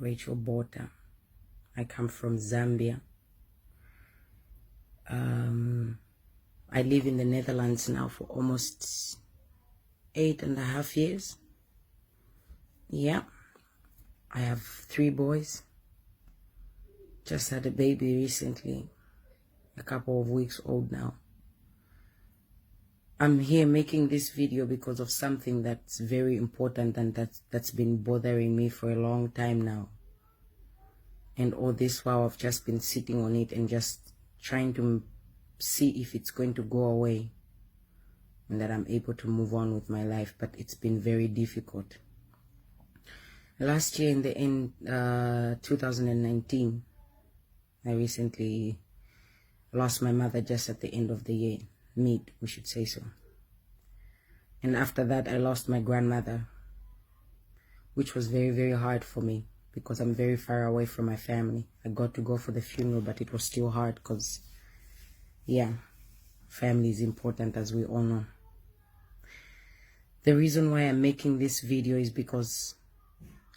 Rachel Bota. I come from Zambia. I live in the Netherlands now for almost 8.5 years. Yeah, I have 3 boys. Just had a baby recently, a couple of weeks old now. I'm here making this video because of something that's very important and that's been bothering me for a long time now. And all this while I've just been sitting on it and just trying to see if it's going to go away and that I'm able to move on with my life, but it's been very difficult. Last year in the end, 2019, I recently lost my mother just at the end of the year, we should say so. And after that, I lost my grandmother, which was very, very hard for me because I'm very far away from my family. I got to go for the funeral, but it was still hard because, yeah, family is important, as we all know. The reason why I'm making this video is because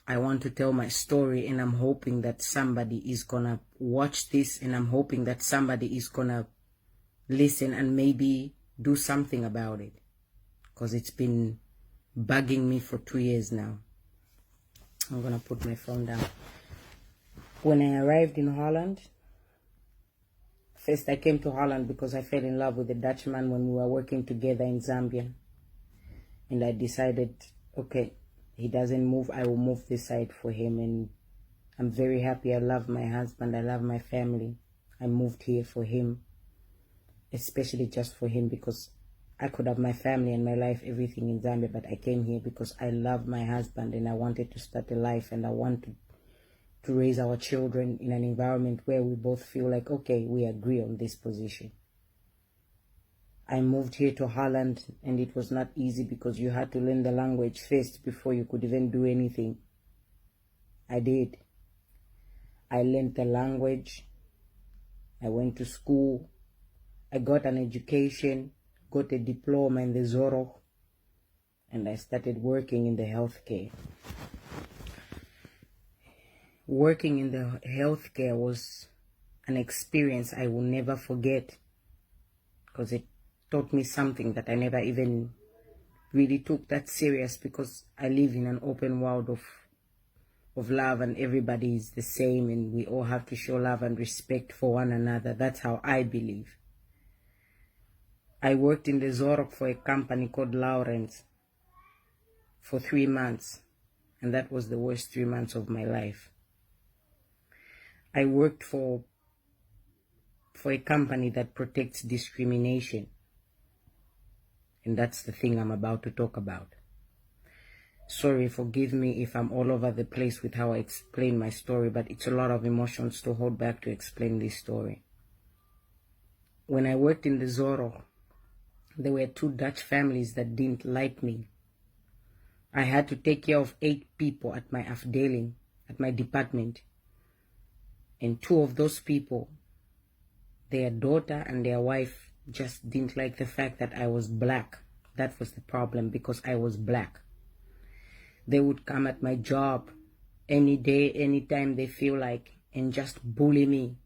I want to tell my story, and I'm hoping that somebody is gonna watch this, and I'm hoping that somebody is gonna listen and maybe do something about it, because it's been bugging me for 2 years now. I'm gonna put my phone down. When I arrived in Holland, first I came to Holland because I fell in love with a Dutchman when we were working together in Zambia. And I decided, okay, he doesn't move, I will move this side for him. And I'm very happy. I love my husband, I love my family. I moved here for him, especially just for him, because I could have my family and my life, everything in Zambia, but I came here because I love my husband and I wanted to start a life, and I wanted to raise our children in an environment where we both feel like, okay, we agree on this position. I moved here to Holland, and it was not easy because you had to learn the language first before you could even do anything. I did. I learned the language. I went to school. I got an education, got a diploma in the Zorro, and I started working in the healthcare. Working in the healthcare was an experience I will never forget, because it taught me something that I never even really took that serious, because I live in an open world of love, and everybody is the same, and we all have to show love and respect for one another. That's how I believe. I worked in the Zorok for a company called Lawrence for 3 months, and that was the worst 3 months of my life. I worked for a company that protects discrimination. And that's the thing I'm about to talk about. Sorry, forgive me if I'm all over the place with how I explain my story, but it's a lot of emotions to hold back to explain this story. When I worked in the Zorro, there were 2 Dutch families that didn't like me. I had to take care of 8 people at my afdeling, at my department. And 2 of those people, their daughter and their wife, just didn't like the fact that I was black. That was the problem, because I was black. They would come at my job any day, anytime they feel like, and just bully me.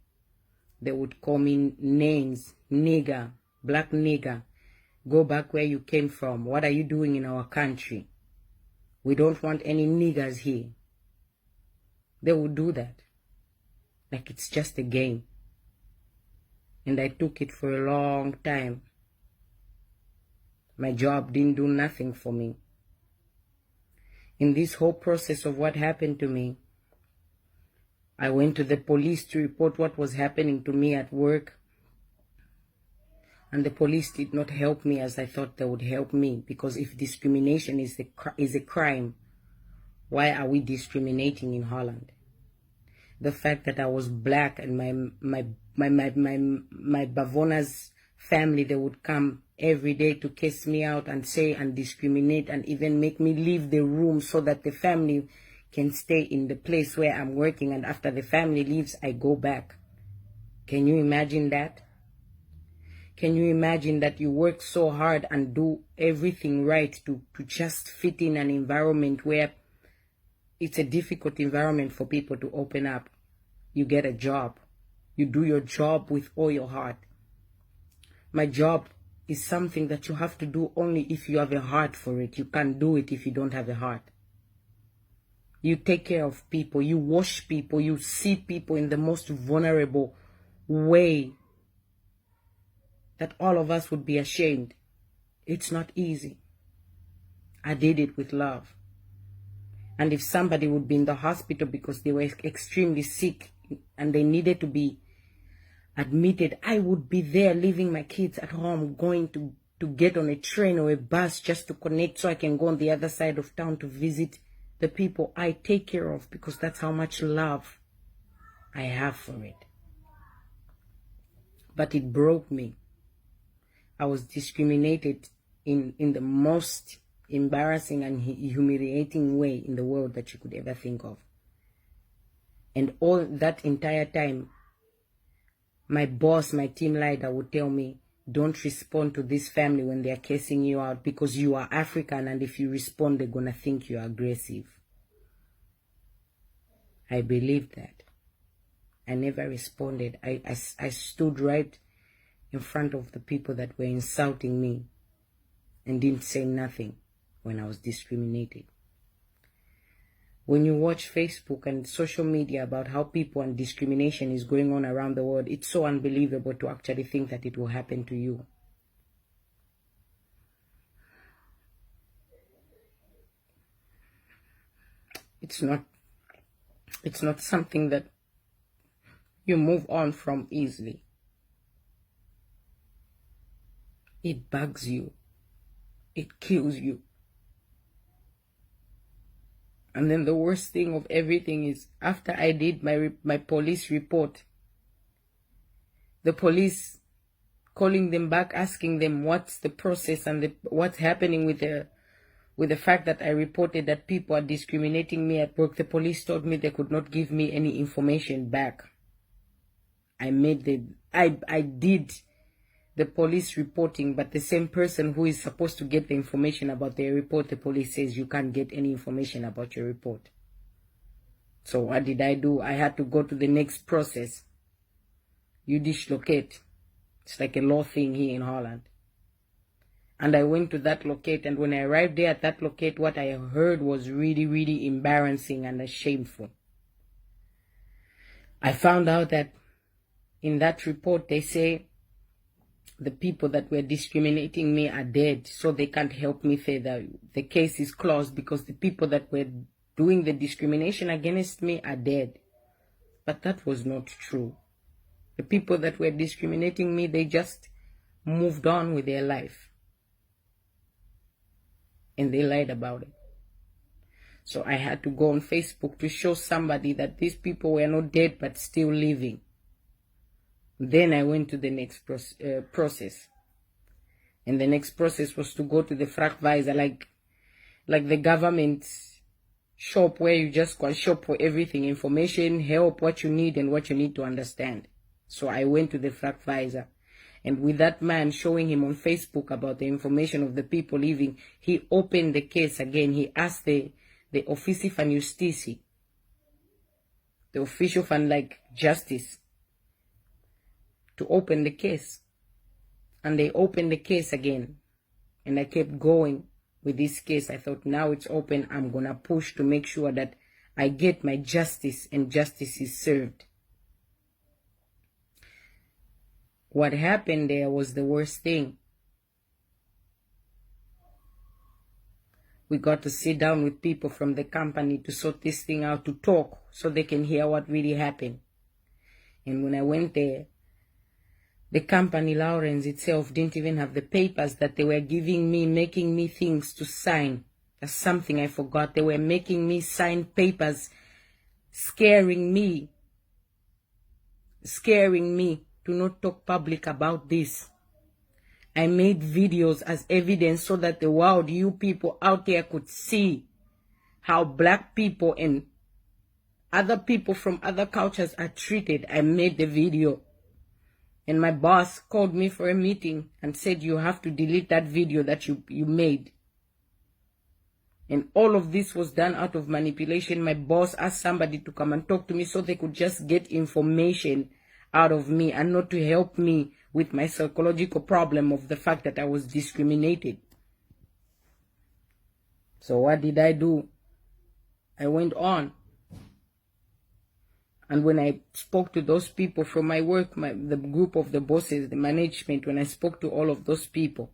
They would call me names, nigger, black nigger. Go back where you came from. What are you doing in our country? We don't want any niggers here. They would do that. Like it's just a game. And I took it for a long time. My job didn't do nothing for me. In this whole process of what happened to me, I went to the police to report what was happening to me at work. And the police did not help me as I thought they would help me. Because if discrimination is a crime, why are we discriminating in Holland? The fact that I was black and my Bavona's family, they would come every day to kiss me out and say and discriminate and even make me leave the room so that the family can stay in the place where I'm working, and after the family leaves, I go back. Can you imagine that? Can you imagine that you work so hard and do everything right to just fit in an environment where it's a difficult environment for people to open up. You get a job. You do your job with all your heart. My job is something that you have to do only if you have a heart for it. You can't do it if you don't have a heart. You take care of people. You wash people. You see people in the most vulnerable way that all of us would be ashamed. It's not easy. I did it with love. And if somebody would be in the hospital because they were extremely sick and they needed to be admitted, I would be there leaving my kids at home, going to get on a train or a bus just to connect so I can go on the other side of town to visit the people I take care of, because that's how much love I have for it. But it broke me. I was discriminated in the most embarrassing and humiliating way in the world that you could ever think of. And all that entire time, my boss, my team leader would tell me, don't respond to this family when they are cursing you out because you are African, and if you respond, they're going to think you are aggressive. I believed that. I never responded. I stood right in front of the people that were insulting me and didn't say nothing when I was discriminated. When you watch Facebook and social media about how people and discrimination is going on around the world, it's so unbelievable to actually think that it will happen to you. It's not something that you move on from easily. It bugs you. It kills you. And then the worst thing of everything is, after I did my police report, the police calling them back, asking them what's the process and what's happening with the fact that I reported that people are discriminating me at work. The police told me they could not give me any information back. I did the police reporting, but the same person who is supposed to get the information about their report, the police says you can't get any information about your report. So what did I do? I had to go to the next process. You dislocate. It's like a law thing here in Holland. And I went to that locate, and when I arrived there at that locate, what I heard was really, really embarrassing and shameful. I found out that in that report they say the people that were discriminating me are dead, so they can't help me further. The case is closed because the people that were doing the discrimination against me are dead. But that was not true. The people that were discriminating me, they just moved on with their life. And they lied about it. So I had to go on Facebook to show somebody that these people were not dead but still living. Then I went to the next process. And the next process was to go to the Frachtwijzer, like the government shop where you just go shop for everything, information, help, what you need and what you need to understand. So I went to the Frachtwijzer. And with that man showing him on Facebook about the information of the people living, he opened the case again. He asked the Officie van Justitie, the official van like justice, to open the case. And they opened the case again. And I kept going with this case. I thought, now it's open. I'm going to push to make sure that I get my justice and justice is served. What happened there was the worst thing. We got to sit down with people from the company to sort this thing out, to talk so they can hear what really happened. And when I went there, the company, Lawrence itself, didn't even have the papers that they were giving me, making me things to sign. That's something I forgot. They were making me sign papers, scaring me to not talk public about this. I made videos as evidence so that the world, you people out there, could see how black people and other people from other cultures are treated. I made the video. And my boss called me for a meeting and said, you have to delete that video that you made. And all of this was done out of manipulation. My boss asked somebody to come and talk to me so they could just get information out of me and not to help me with my psychological problem of the fact that I was discriminated. So what did I do? I went on. And when I spoke to those people from my work, the group of the bosses, the management, when I spoke to all of those people,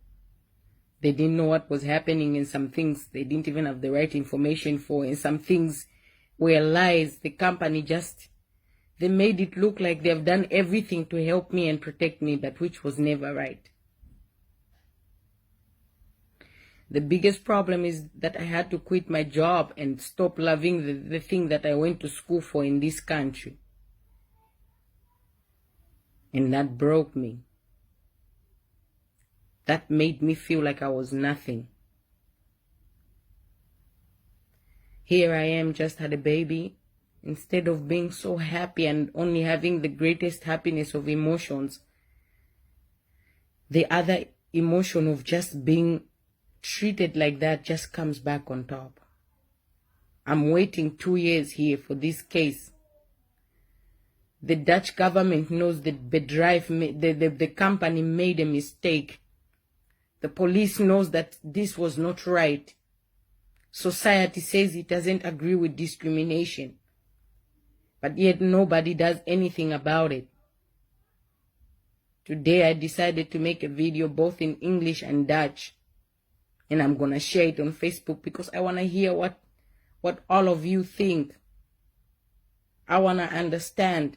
they didn't know what was happening. In some things they didn't even have the right information for. In some things were lies. The company just, they made it look like they've done everything to help me and protect me, but which was never right. The biggest problem is that I had to quit my job and stop loving the thing that I went to school for in this country. And that broke me. That made me feel like I was nothing. Here I am, just had a baby. Instead of being so happy and only having the greatest happiness of emotions, the other emotion of just being treated like that just comes back on top. I'm waiting 2 years here for this case. The Dutch government knows that the company made a mistake. The police knows that this was not right. Society says it doesn't agree with discrimination. But yet nobody does anything about it. Today I decided to make a video both in English and Dutch. And I'm going to share it on Facebook because I want to hear what all of you think. I want to understand.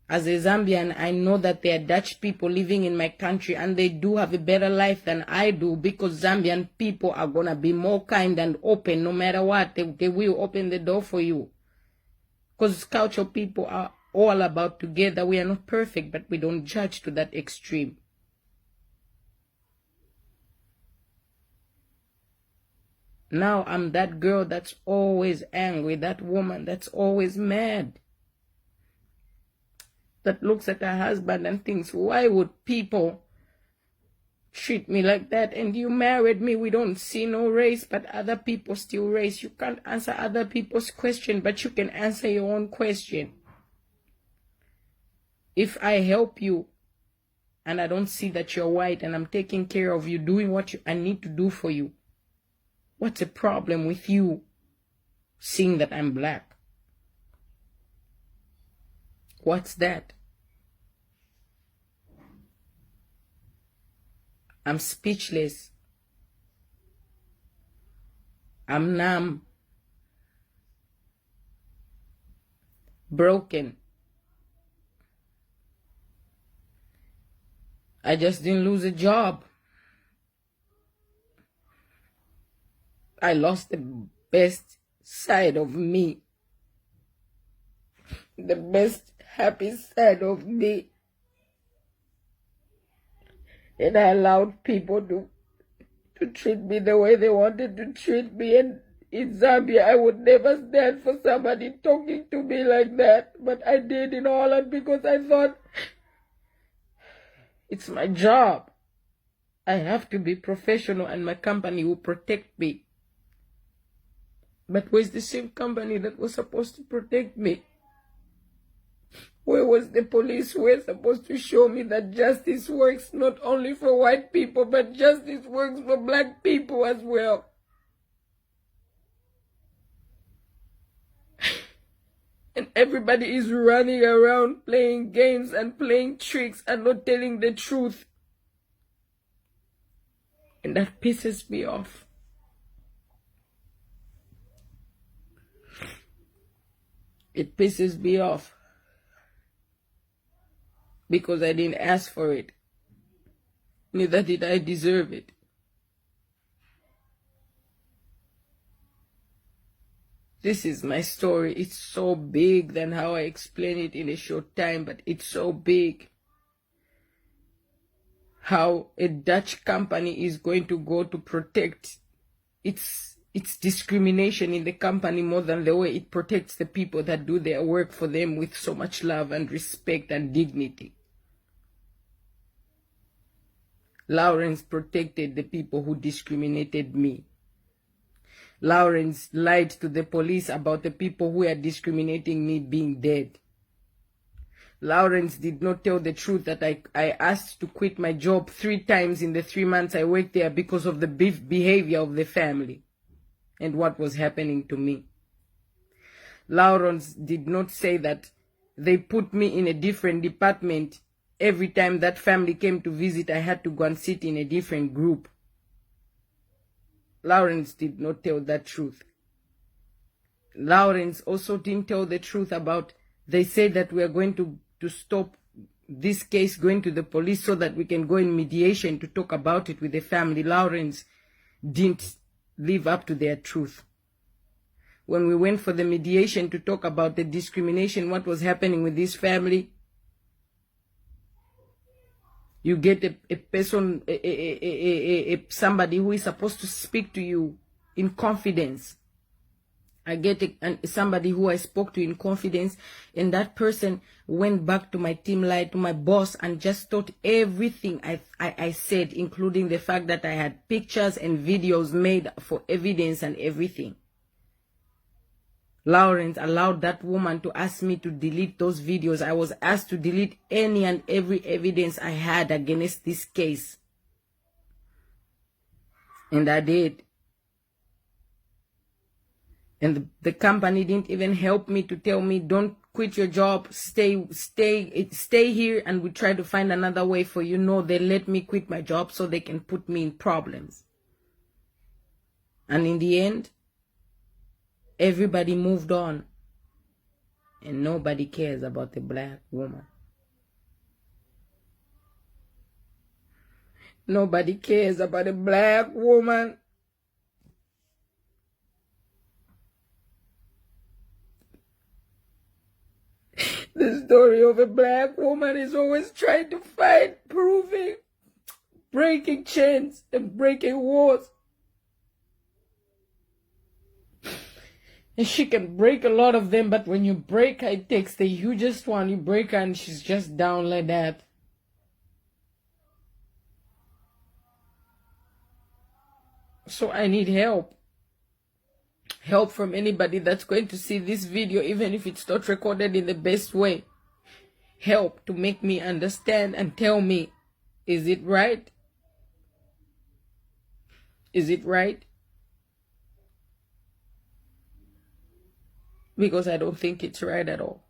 As a Zambian, I know that there are Dutch people living in my country and they do have a better life than I do, because Zambian people are going to be more kind and open no matter what. They will open the door for you. Because culture people are all about together. We are not perfect, but we don't judge to that extreme. Now I'm that girl that's always angry, that woman that's always mad, that looks at her husband and thinks, why would people treat me like that? And you married me, we don't see no race, but other people still race. You can't answer other people's question, but you can answer your own question. If I help you and I don't see that you're white and I'm taking care of you, doing what I need to do for you, what's the problem with you seeing that I'm black? What's that? I'm speechless. I'm numb. Broken. I just didn't lose a job. I lost the best side of me. The best happy side of me. And I allowed people to treat me the way they wanted to treat me. And in Zambia, I would never stand for somebody talking to me like that. But I did in Holland because I thought, it's my job. I have to be professional and my company will protect me. But where's the same company that was supposed to protect me? Where was the police who were supposed to show me that justice works not only for white people, but justice works for black people as well? And everybody is running around playing games and playing tricks and not telling the truth. And that pisses me off. It pisses me off. Because I didn't ask for it. Neither did I deserve it. This is my story. It's so big than how I explain it in a short time, but it's so big. How a Dutch company is going to go to protect its discrimination in the company more than the way it protects the people that do their work for them with so much love and respect and dignity. Lawrence protected the people who discriminated me. Lawrence lied to the police about the people who are discriminating me being dead. Lawrence did not tell the truth that I asked to quit my job 3 times in the 3 months I worked there because of the behavior of the family and what was happening to me. Lawrence did not say that they put me in a different department. Every time that family came to visit, I had to go and sit in a different group. Lawrence did not tell that truth. Lawrence also didn't tell the truth about, they said that we are going to stop this case going to the police so that we can go in mediation to talk about it with the family. Lawrence didn't live up to their truth. When we went for the mediation to talk about the discrimination, what was happening with this family, you get a person, somebody who is supposed to speak to you in confidence. I get somebody who I spoke to in confidence, and that person went back to my team, lied to my boss, and just thought everything I said, including the fact that I had pictures and videos made for evidence and everything. Lawrence allowed that woman to ask me to delete those videos. I was asked to delete any and every evidence I had against this case. And I did. And the company didn't even help me to tell me, don't quit your job, stay here, and we try to find another way for you. No, they let me quit my job so they can put me in problems. And in the end, everybody moved on. And nobody cares about the black woman. Nobody cares about a black woman. The story of a black woman is always trying to fight, proving, breaking chains and breaking walls. And she can break a lot of them, but when you break her, it takes the hugest one. You break her and she's just down like that. So I need help. Help from anybody that's going to see this video, even if it's not recorded in the best way. Help to make me understand and tell me, is it right? Is it right? Because I don't think it's right at all.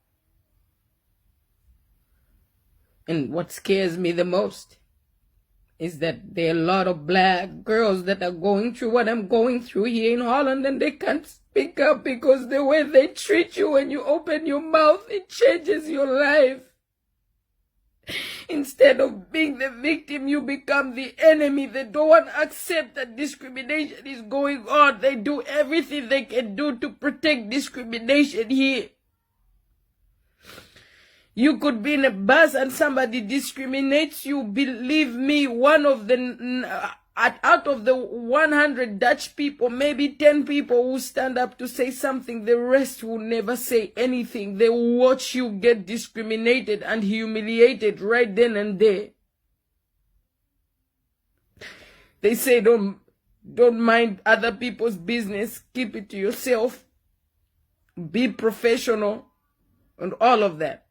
And what scares me the most is that there are a lot of black girls that are going through what I'm going through here in Holland, and they can't speak up because the way they treat you when you open your mouth, it changes your life. Instead of being the victim, you become the enemy. They don't want to accept that discrimination is going on. They do everything they can do to protect discrimination here. You could be in a bus and somebody discriminates you. Believe me, one of the out of the 100 Dutch people, maybe 10 people will stand up to say something. The rest will never say anything. They will watch you get discriminated and humiliated right then and there. They say don't mind other people's business. Keep it to yourself. Be professional and all of that.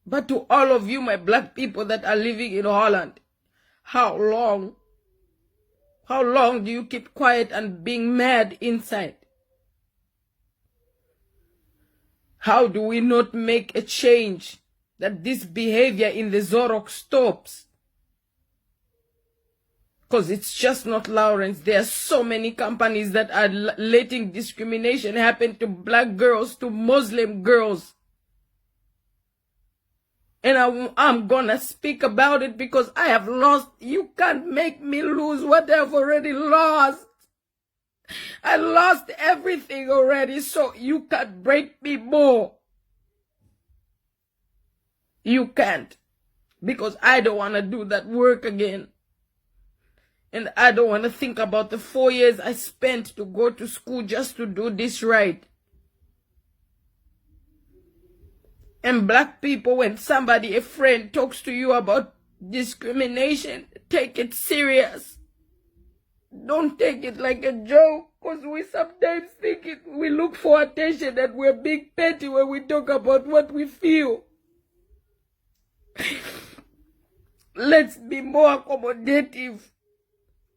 But to all of you, my black people that are living in Holland, how long do you keep quiet and being mad inside? How do we not make a change that this behavior in the Zorok stops? Because it's just not Lawrence. There are so many companies that are letting discrimination happen to black girls, to Muslim girls. And I'm gonna speak about it because I have lost. You can't make me lose what I've already lost. I lost everything already, so you can't break me more. You can't. Because I don't want to do that work again. And I don't want to think about the 4 years I spent to go to school just to do this right. And black people, when somebody, a friend, talks to you about discrimination, take it serious. Don't take it like a joke, because we sometimes think we look for attention and we're being petty when we talk about what we feel. Let's be more accommodative,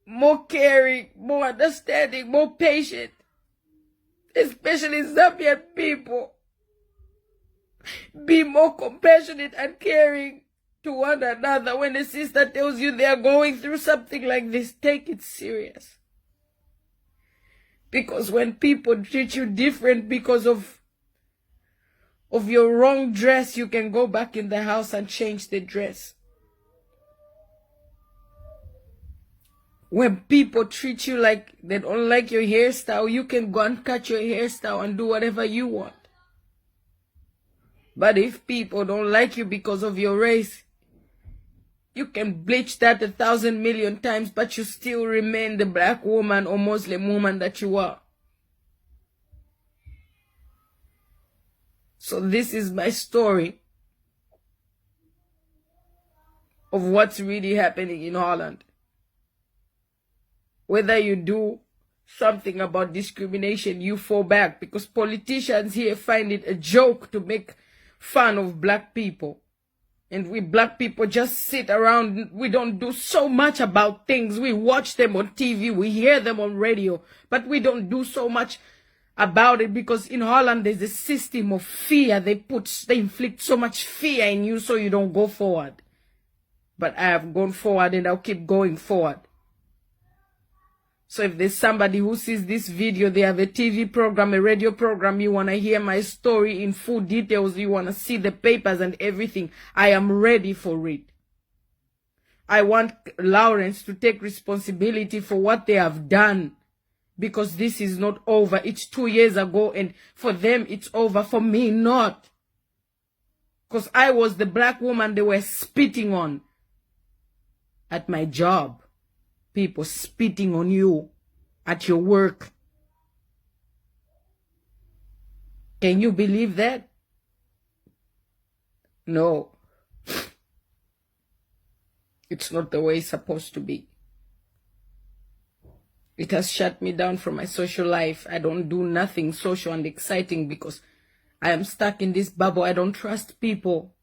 more caring, more understanding, more patient, especially Zambian people. Be more compassionate and caring to one another. When a sister tells you they are going through something like this, take it serious. Because when people treat you different because of your wrong dress, you can go back in the house and change the dress. When people treat you like they don't like your hairstyle, you can go and cut your hairstyle and do whatever you want. But if people don't like you because of your race, you can bleach that 1,000 million times, but you still remain the black woman or Muslim woman that you are. So this is my story of what's really happening in Holland. Whether you do something about discrimination, you fall back, because politicians here find it a joke to make fun of black people. And we black people just sit around. We don't do so much about things. We watch them on TV, we hear them on radio, but we don't do so much about it, because in Holland there's a system of fear. They inflict so much fear in you so you don't go forward. But I have gone forward and I'll keep going forward. So if there's somebody who sees this video, they have a TV program, a radio program, you want to hear my story in full details, you want to see the papers and everything, I am ready for it. I want Lawrence to take responsibility for what they have done, because this is not over. It's 2 years ago, and for them it's over, for me not. Because I was the black woman they were spitting on at my job. People spitting on you at your work. Can you believe that? No. It's not the way it's supposed to be. It has shut me down from my social life. I don't do nothing social and exciting because I am stuck in this bubble. I don't trust people.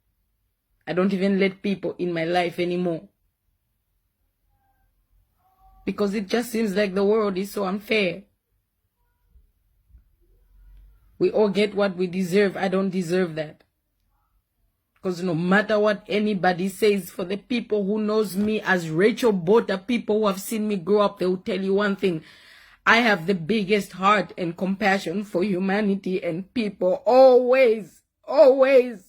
I don't even let people in my life anymore. Because it just seems like the world is so unfair. We all get what we deserve. I don't deserve that. Because no matter what anybody says, for the people who knows me as Rachel Bota, people who have seen me grow up, they will tell you one thing. I have the biggest heart and compassion for humanity and people. Always, always.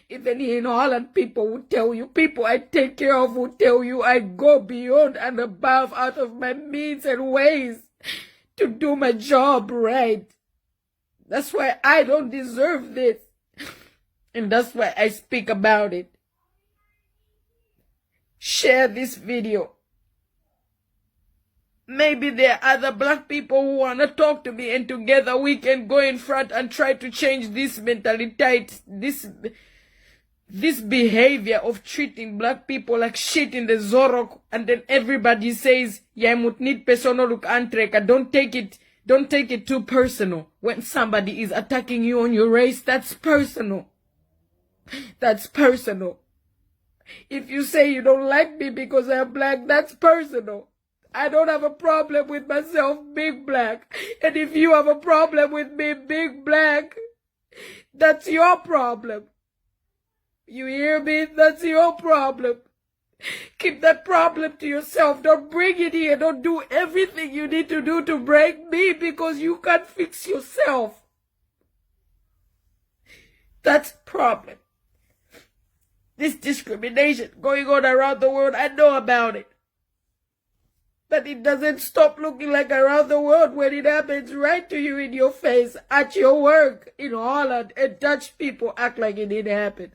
Even in Holland, people will tell you, people I take care of will tell you I go beyond and above out of my means and ways to do my job right. That's why I don't deserve this. And that's why I speak about it. Share this video. Maybe there are other black people who want to talk to me, and together we can go in front and try to change this mentality, this behavior of treating black people like shit in the Zorok, and then everybody says, "Yeah, mut need personal look antreka." Don't take it too personal. When somebody is attacking you on your race, that's personal. That's personal. If you say you don't like me because I'm black, that's personal. I don't have a problem with myself being black. And if you have a problem with me being black, that's your problem. You hear me? That's your problem. Keep that problem to yourself. Don't bring it here. Don't do everything you need to do to break me, because you can't fix yourself. That's the problem. This discrimination going on around the world, I know about it. But it doesn't stop looking like around the world when it happens right to you in your face, at your work, in Holland, and Dutch people act like it didn't happen.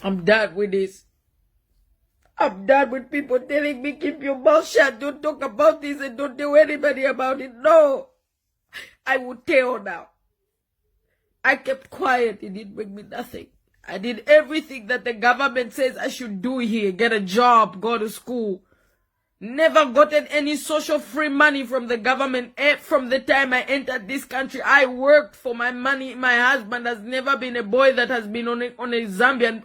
I'm done with this. I'm done with people telling me, keep your mouth shut, don't talk about this, and don't tell anybody about it. No. I will tell now. I kept quiet. It didn't bring me nothing. I did everything that the government says I should do here. Get a job, go to school. Never gotten any social free money from the government. From the time I entered this country, I worked for my money. My husband has never been a boy that has been on a Zambian,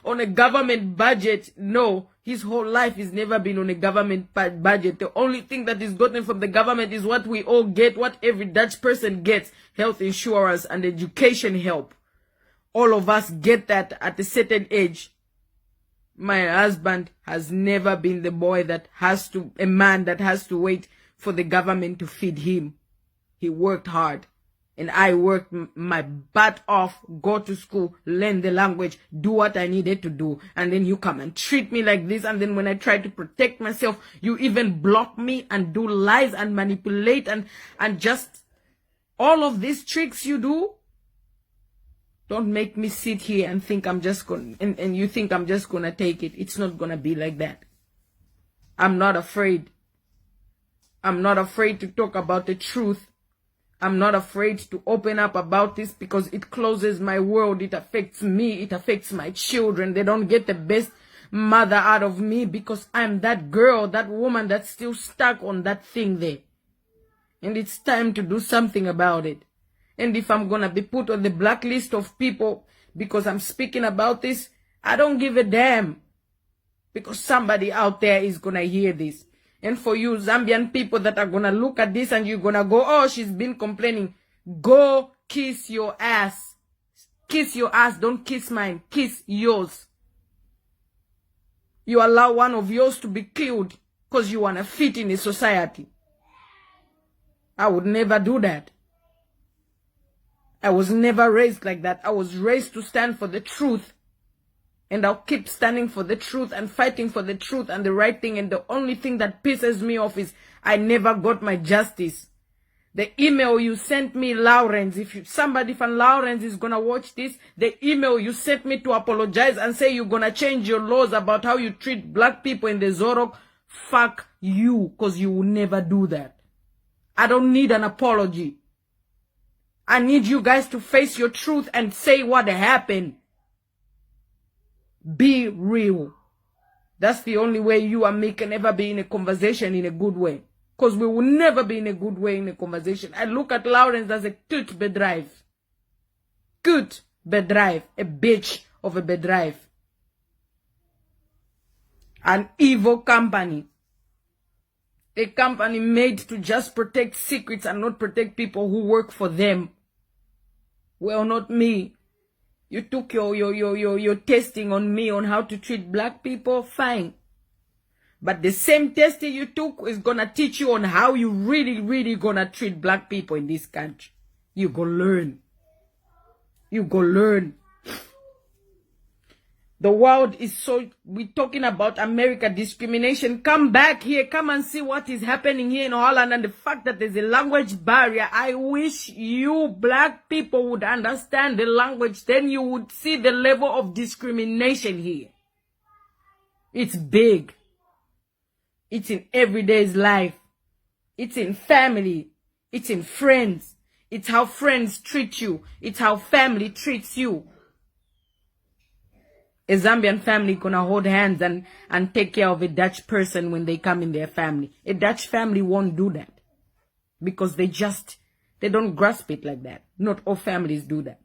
on a government budget. No, his whole life he's never been on a government budget. The only thing that is gotten from the government is what we all get, what every Dutch person gets: health insurance and education help. All of us get that at a certain age. My husband has never been the boy that has to, a man that has to wait for the government to feed him. He worked hard. And I worked my butt off, go to school, learn the language, do what I needed to do. And then you come and treat me like this. And then when I try to protect myself, you even block me and do lies and manipulate and just all of these tricks you do. Don't make me sit here and think I'm just going, and you think I'm just going to take it. It's not going to be like that. I'm not afraid. I'm not afraid to talk about the truth. I'm not afraid to open up about this because it closes my world. It affects me. It affects my children. They don't get the best mother out of me because I'm that girl, that woman that's still stuck on that thing there. And it's time to do something about it. And if I'm going to be put on the blacklist of people because I'm speaking about this, I don't give a damn. Because somebody out there is going to hear this. And for you Zambian people that are going to look at this and you're going to go, oh, she's been complaining. Go kiss your ass. Kiss your ass. Don't kiss mine. Kiss yours. You allow one of yours to be killed because you want to fit in a society. I would never do that. I was never raised like that. I was raised to stand for the truth. And I'll keep standing for the truth and fighting for the truth and the right thing. And the only thing that pisses me off is I never got my justice. The email you sent me, Lawrence, if somebody from Lawrence is going to watch this, the email you sent me to apologize and say you're going to change your laws about how you treat black people in the Zorok, fuck you, because you will never do that. I don't need an apology. I need you guys to face your truth and say what happened. Be real. That's the only way you and me can ever be in a conversation in a good way. Because we will never be in a good way in a conversation. I look at Lawrence as a cute bedrijf. Cute bedrijf. A bitch of a bedrijf. An evil company. A company made to just protect secrets and not protect people who work for them. Well, not me. You took your testing on me on how to treat black people, fine. But the same testing you took is going to teach you on how you really going to treat black people in this country. You go learn. You go learn. The world is so, we're talking about America discrimination. Come back here, come and see what is happening here in Holland and the fact that there's a language barrier. I wish you black people would understand the language, then you would see the level of discrimination here. It's big. It's in everyday's life. It's in family. It's in friends. It's how friends treat you. It's how family treats you. A Zambian family gonna hold hands and take care of a Dutch person when they come in their family. A Dutch family won't do that. Because they don't grasp it like that. Not all families do that.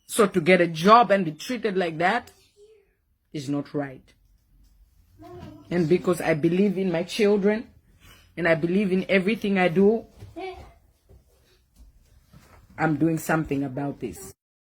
So to get a job and be treated like that is not right. And because I believe in my children and I believe in everything I do, I'm doing something about this.